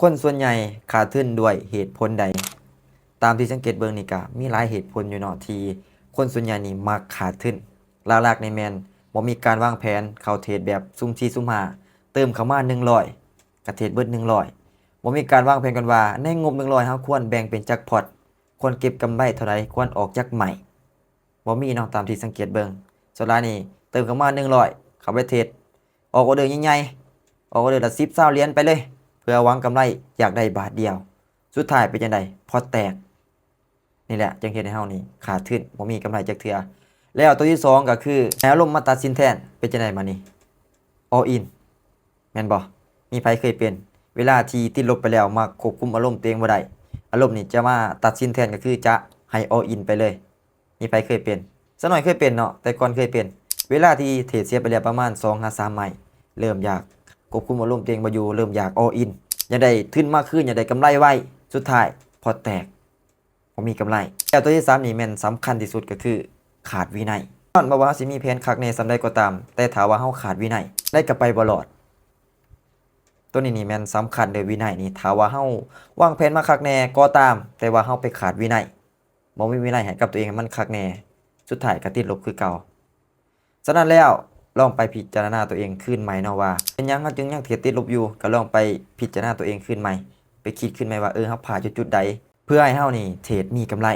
คนส่วนใหญ่ขาดทุนด้วยเหตุผลใดตามที่สังเกตเบิ่งนี่ก็มีหลายเหตุผลอยู่เนาะที่คนส่วนใหญ่นี่มักขาดทุนหลักๆในแมนบ่มีการวางแผนเข้าเทรดแบบซุ่ม4ซุ่ม5เติมเข้ามา100ก็เทรดเบิด100บ่มีการวางแผนกันว่าในงบ100เฮาควรแบ่งเป็นจักพอร์ตควรเก็บกำไรเท่าใดควรออกจากใหม่บ่มีเนาะตามที่สังเกตเบิ่งส่วนหลายนี่เติมเข้ามา100เข้าไปเทรดออกออเดอร์ใหญ่ๆออกออเดอร์ละ10 20เหรียญไปเลยเพื่อหวังกำไรอยากได้บาทเดียวสุดท้ายเป็นจังไดพอแตกนี่แหละจึงเฮ็ดให้เฮานี่ขาดทุนบ่มีกำไรจักเทื่อแล้วตัวที่2ก็คือให้อารมณ์มาตัดสินแทนเป็นจังไดมานี่ all in แม่นบ่มีไผเคยเป็นเวลาที่ติดลบไปแล้วมักควบคุมอารมณ์ตัวเองบ่ได้อารมณ์นี่จะมาตัดสินแทนก็คือจะให้ all in ไปเลยมีไผเคยเป็นสักหน่อยเคยเป็นเนาะแต่ก่อนเคยเป็นเวลาที่เทรดเสียไปแล้วประมาณ 2-3 ไม้เริ่มอยากควบคุมอารมณ์ตัวเองบ่อยู่เริ่มอยาก all in อยากได้ทุนมากขึ้นอยากได้กำไรไวสุดท้ายพอแตกบ่มีกำไรแล้วตัวที่3นี่แม่นสำคัญที่สุดก็คือขาดวินัยย้อนบ่ว่าสิมีแผนคักแน่ซำใดก็ตามแต่ถ้าว่าเฮาขาดวินัยได้ก็ไปบ่รอดตัวนี้นี่แม่นสำคัญเลยวินัยนี่ถ้าว่าเฮาวางแผนมาคักแน่ก็ตามแต่ว่าเฮาไปขาดวินัยบ่มีวินัยให้กับตัวเองมันคักแน่สุดท้ายก็ติดลบคือเก่าฉะนั้นแล้วลองไปพิจารณาตัวเองขึ้นใหม่เนาะว่าเป็นหยังเฮาจึงยังเทรดติดลบอยู่ก็ลองไปพิจารณาตัวเองขึ้นใหม่ไปคิดขึ้นใหม่ว่าเฮาพลาดจุดใดเพื่อให้เฮานี่เทรดมีกำไร